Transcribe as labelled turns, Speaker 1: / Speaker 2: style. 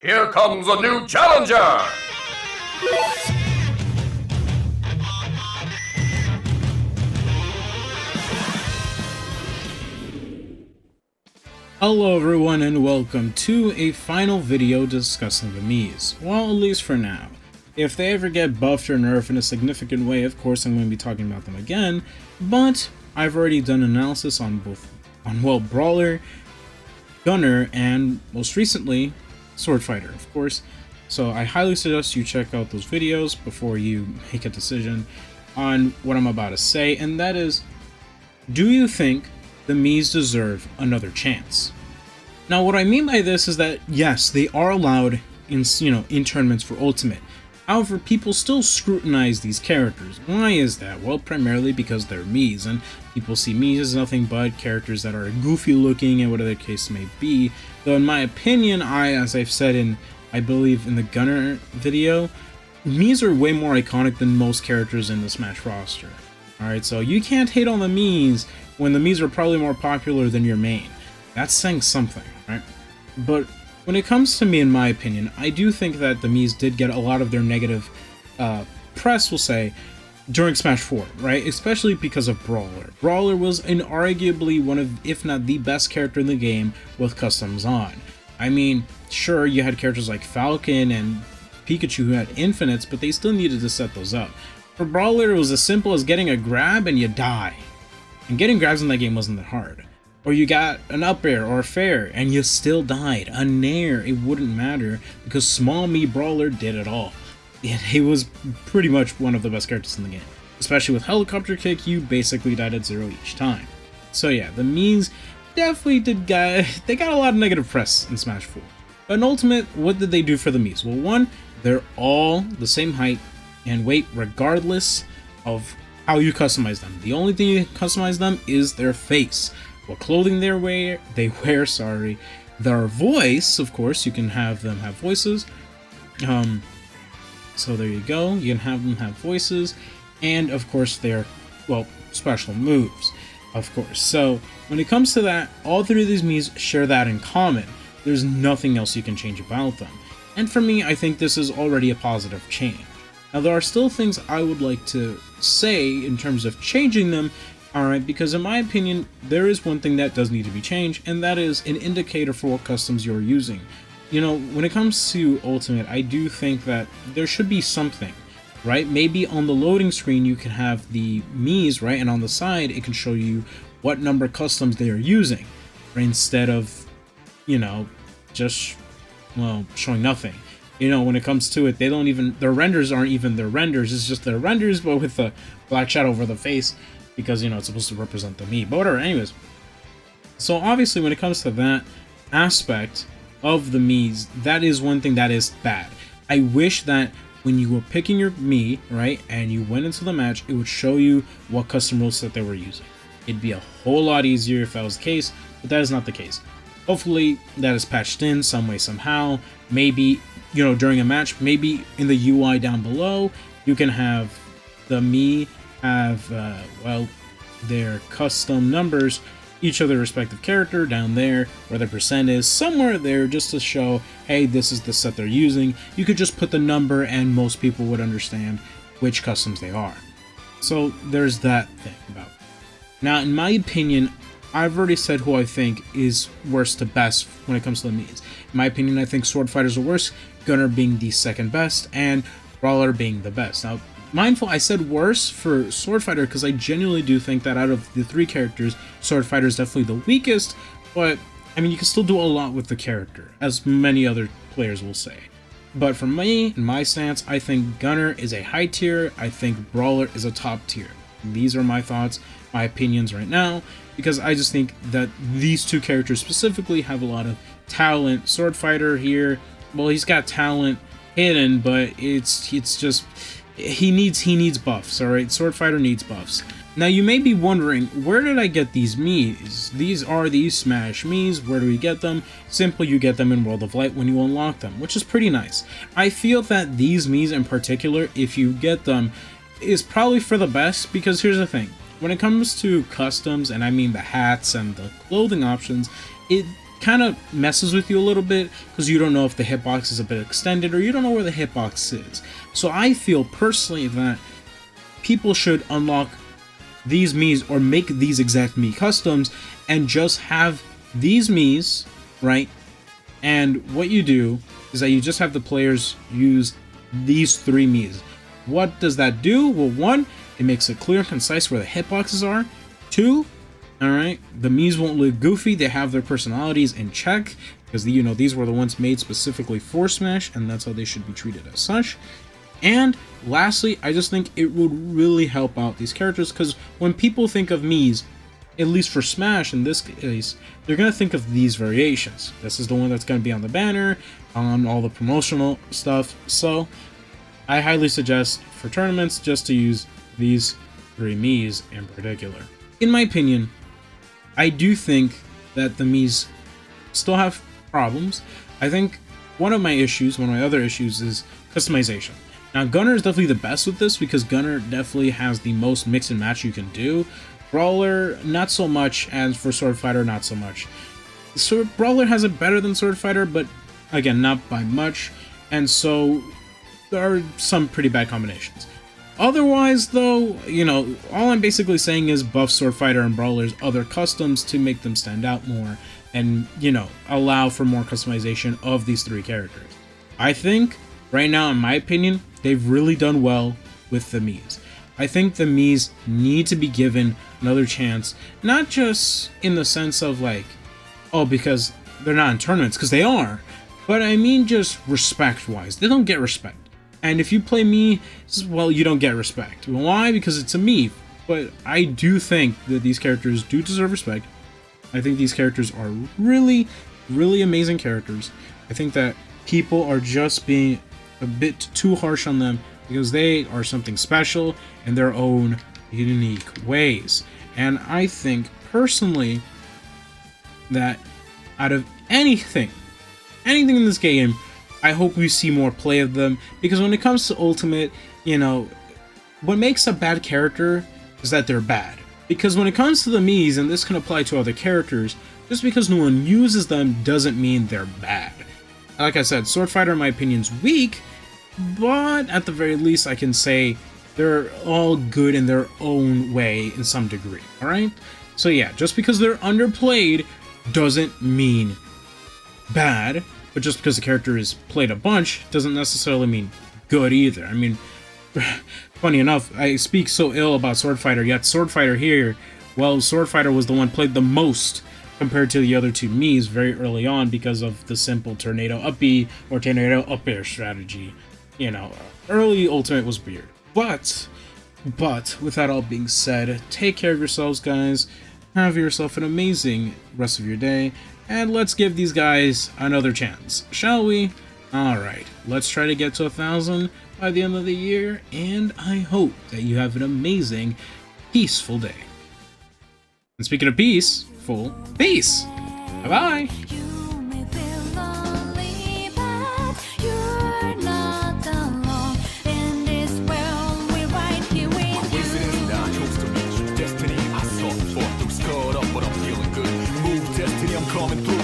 Speaker 1: Here comes a new challenger!
Speaker 2: Hello everyone and welcome to a final video discussing the Miis. Well, at least for now. If they ever get buffed or nerfed in a significant way, of course I'm going to be talking about them again, but I've already done analysis on Brawler, Gunner, and most recently, Sword Fighter, of course. So I highly suggest you check out those videos before you make a decision on what I'm about to say, and that is, do you think the Miis deserve another chance? Now, what I mean by this is that, yes, they are allowed in tournaments for Ultimate. However, people still scrutinize these characters. Why is that? Well, primarily because they're Miis, and people see Miis as nothing but characters that are goofy looking and whatever the case may be. Though in my opinion, as I've said in, I believe in the Gunner video, Miis are way more iconic than most characters in the Smash roster. Alright, so you can't hate on the Miis when the Miis are probably more popular than your main. That's saying something, right? But when it comes to me, in my opinion, I do think that the Miis did get a lot of their negative press, we'll say, during Smash 4, right? Especially because of Brawler. Brawler was arguably one of, if not the best character in the game with customs on. I mean, sure, you had characters like Falcon and Pikachu who had infinites, but they still needed to set those up. For Brawler, it was as simple as getting a grab and you die. And getting grabs in that game wasn't that hard. Or you got an up air or a fair and you still died. A nair, it wouldn't matter because Small Mii Brawler did it all. And he was pretty much one of the best characters in the game. Especially with Helicopter Kick, you basically died at 0 each time. So yeah, the Miis definitely they got a lot of negative press in Smash 4. But in Ultimate, what did they do for the Miis? Well, one, they're all the same height and weight regardless of how you customize them. The only thing you can customize them is their face. What clothing they wear, their voice, of course, you can have them have voices. So there you go, you can have them have voices, and of course their, special moves, of course. So when it comes to that, all three of these Miis share that in common. There's nothing else you can change about them. And for me, I think this is already a positive change. Now there are still things I would like to say in terms of changing them, alright, because in my opinion, there is one thing that does need to be changed, and that is an indicator for what customs you're using. You know, when it comes to Ultimate, I do think that there should be something, right? Maybe on the loading screen you can have the Miis, right, and on the side it can show you what number customs they are using, right? Instead of, just, showing nothing. When it comes to it, their renders aren't even their renders, it's just their renders, but with the black shadow over the face, because, it's supposed to represent the Mii. But whatever, anyways. So obviously, when it comes to that aspect of the Miis, that is one thing that is bad. I wish that when you were picking your Mii, right, and you went into the match, it would show you what custom rules that they were using. It'd be a whole lot easier if that was the case, but that is not the case. Hopefully, that is patched in some way, somehow. Maybe, during a match, maybe in the UI down below, you can have the Mii have, their custom numbers, each of their respective character down there, where the percent is, somewhere there, just to show, hey, this is the set they're using. You could just put the number and most people would understand which customs they are. So there's that thing about it. Now, in my opinion, I've already said who I think is worst to best when it comes to the Miis. In my opinion, I think Sword Fighters are worst, Gunner being the second best, and Brawler being the best. Now, mindful, I said worse for Sword Fighter because I genuinely do think that out of the three characters, Sword Fighter is definitely the weakest, but, I mean, you can still do a lot with the character, as many other players will say. But for me, in my stance, I think Gunner is a high tier, I think Brawler is a top tier. These are my thoughts, my opinions right now, because I just think that these two characters specifically have a lot of talent. Sword Fighter here, well, he's got talent hidden, but it's just... He needs buffs, alright? Sword Fighter needs buffs. Now you may be wondering, where did I get these Miis? These are the Smash Miis. Where do we get them? Simply, you get them in World of Light when you unlock them, which is pretty nice. I feel that these Miis in particular, if you get them, is probably for the best, because here's the thing. When it comes to customs, and I mean the hats and the clothing options, kind of messes with you a little bit because you don't know if the hitbox is a bit extended or you don't know where the hitbox is. So I feel personally that people should unlock these Miis or make these exact Mii customs and just have these Miis, right? And what you do is that you just have the players use these 3 Miis. What does that do? Well, 1, it makes it clear and concise where the hitboxes are. 2, alright, the Miis won't look goofy, they have their personalities in check, because you know these were the ones made specifically for Smash, and that's how they should be treated as such. And lastly, I just think it would really help out these characters, because when people think of Miis, at least for Smash in this case, they're going to think of these variations. This is the one that's going to be on the banner, on all the promotional stuff, so I highly suggest for tournaments just to use these 3 Miis in particular. In my opinion, I do think that the Miis still have problems. I think one of my other issues is customization. Now, Gunner is definitely the best with this because Gunner definitely has the most mix and match you can do. Brawler, not so much, and for Sword Fighter, not so much. Brawler has it better than Sword Fighter, but again, not by much, and so there are some pretty bad combinations. Otherwise, though, you know, all I'm basically saying is buff Sword Fighter and Brawler's other customs to make them stand out more and, you know, allow for more customization of these 3 characters. I think, right now, in my opinion, they've really done well with the Miis. I think the Miis need to be given another chance, not just in the sense of like, oh, because they're not in tournaments, because they are, but I mean just respect-wise. They don't get respect. And if you play Mii, well, you don't get respect. Why? Because it's a Mii. But I do think that these characters do deserve respect. I think these characters are really, really amazing characters. I think that people are just being a bit too harsh on them because they are something special in their own unique ways. And I think, personally, that out of anything in this game, I hope we see more play of them, because when it comes to Ultimate, you know, what makes a bad character is that they're bad. Because when it comes to the Miis, and this can apply to other characters, just because no one uses them doesn't mean they're bad. Like I said, Sword Fighter in my opinion is weak, but at the very least I can say they're all good in their own way in some degree, alright? So yeah, just because they're underplayed doesn't mean bad. But just because the character is played a bunch doesn't necessarily mean good either. I mean, funny enough, I speak so ill about Sword Fighter, yet Sword Fighter here, well, Sword Fighter was the one played the most compared to the other 2 Miis very early on because of the simple tornado up B or tornado up air strategy. You know, early Ultimate was weird. But, with that all being said, take care of yourselves, guys. Have yourself an amazing rest of your day. And let's give these guys another chance, shall we? Alright, let's try to get to 1,000 by the end of the year, and I hope that you have an amazing, peaceful day. And speaking of peaceful, peace! Bye-bye!
Speaker 3: Coming through.